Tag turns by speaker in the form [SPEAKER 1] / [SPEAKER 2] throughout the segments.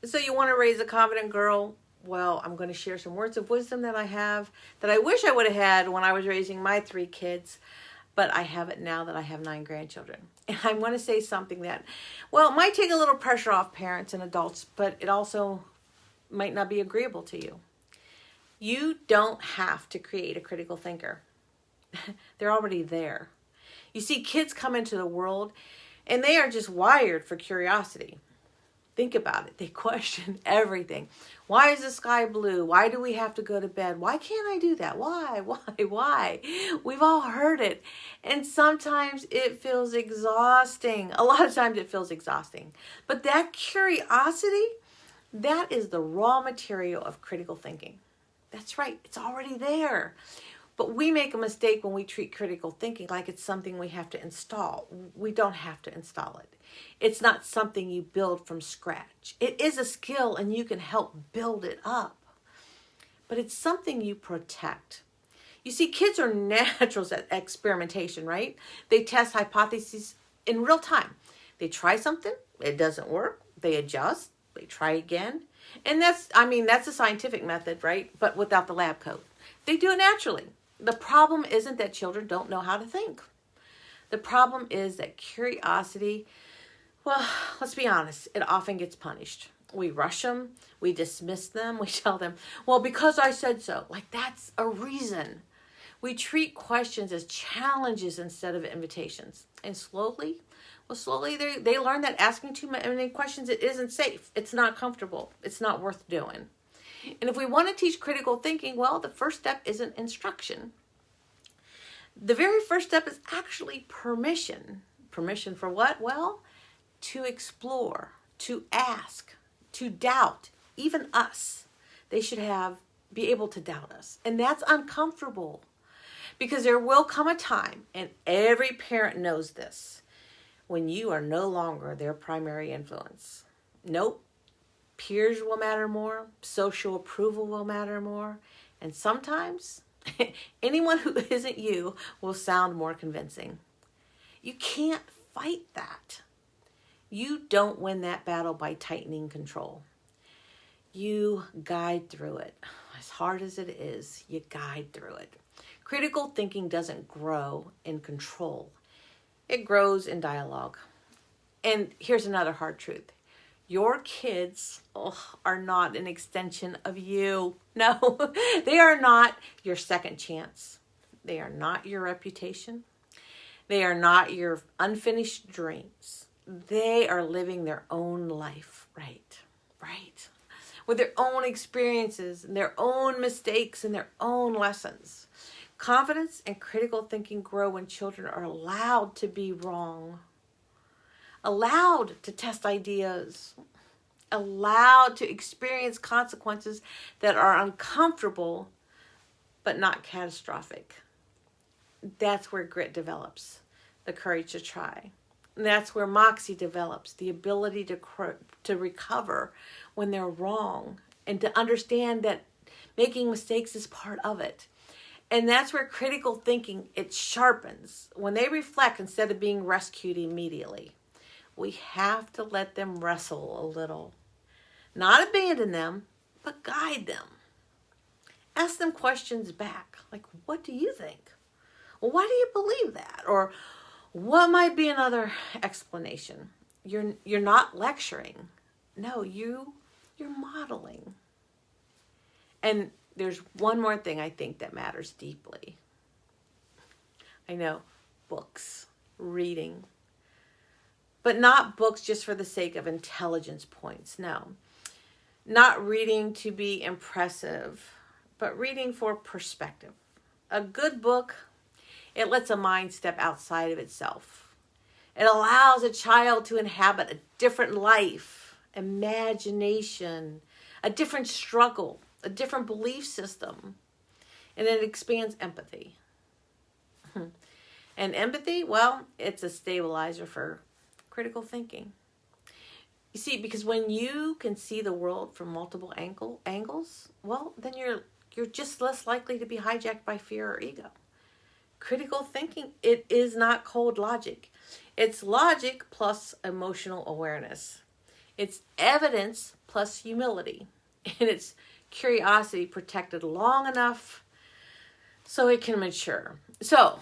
[SPEAKER 1] So you want to raise a confident girl? Well, I'm going to share some words of wisdom that I have that I wish I would have had when I was raising my 3 kids, but I have it now that I have 9 grandchildren. And I'm going to say something that, well, it might take a little pressure off parents and adults, but it also might not be agreeable to you. You don't have to create a critical thinker. They're already there. You see, kids come into the world and they are just wired for curiosity. Think about it. They question everything. Why is the sky blue? Why do we have to go to bed? Why can't I do that? Why? We've all heard it. And sometimes it feels exhausting. A lot of times it feels exhausting. But that curiosity, that is the raw material of critical thinking. That's right. It's already there. But we make a mistake when we treat critical thinking like it's something we have to install. We don't have to install it. It's not something you build from scratch. It is a skill and you can help build it up. But it's something you protect. You see, kids are naturals at experimentation, right? They test hypotheses in real time. They try something, it doesn't work, they adjust, they try again. And that's a scientific method, right? But without the lab coat. They do it naturally. The problem isn't that children don't know how to think. The problem is that curiosity, well, let's be honest, it often gets punished. We rush them, we dismiss them, we tell them, well, because I said so. Like, that's a reason. We treat questions as challenges instead of invitations. And slowly they learn that asking too many questions, it isn't safe. It's not comfortable. It's not worth doing. And if we want to teach critical thinking, well, the first step isn't instruction. The very first step is actually permission. Permission for what? Well, to explore, to ask, to doubt, even us. They should be able to doubt us. And that's uncomfortable because there will come a time, and every parent knows this, when you are no longer their primary influence. Nope. Peers will matter more. Social approval will matter more. And sometimes anyone who isn't you will sound more convincing. You can't fight that. You don't win that battle by tightening control. You guide through it. As hard as it is, you guide through it. Critical thinking doesn't grow in control. It grows in dialogue. And here's another hard truth. Your kids are not an extension of you. No, they are not your second chance. They are not your reputation. They are not your unfinished dreams. They are living their own life, right? With their own experiences and their own mistakes and their own lessons. Confidence and critical thinking grow when children are allowed to be wrong. Allowed to test ideas, allowed to experience consequences that are uncomfortable but not catastrophic. That's where grit develops, the courage to try. And that's where moxie develops, the ability to recover when they're wrong and to understand that making mistakes is part of it. And that's where critical thinking, it sharpens when they reflect instead of being rescued immediately. We have to let them wrestle a little. Not abandon them, but guide them. Ask them questions back, like, what do you think? Well, why do you believe that? Or what might be another explanation? You're not lecturing. No, you're modeling. And there's one more thing I think that matters deeply. I know, books, reading. But not books just for the sake of intelligence points, no. Not reading to be impressive, but reading for perspective. A good book, it lets a mind step outside of itself. It allows a child to inhabit a different life, imagination, a different struggle, a different belief system, and it expands empathy. And empathy, well, it's a stabilizer for critical thinking. You see, because when you can see the world from multiple angles, well, then you're just less likely to be hijacked by fear or ego. Critical thinking, it is not cold logic. It's logic plus emotional awareness. It's evidence plus humility. And it's curiosity protected long enough so it can mature. So,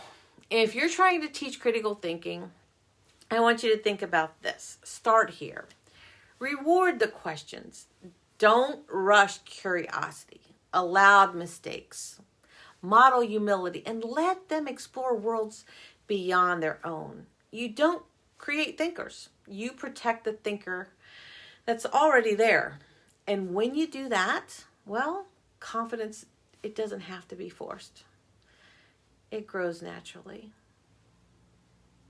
[SPEAKER 1] if you're trying to teach critical thinking, I want you to think about this. Start here. Reward the questions. Don't rush curiosity. Allow mistakes. Model humility and let them explore worlds beyond their own. You don't create thinkers. You protect the thinker that's already there. And when you do that, well, confidence, it doesn't have to be forced. It grows naturally.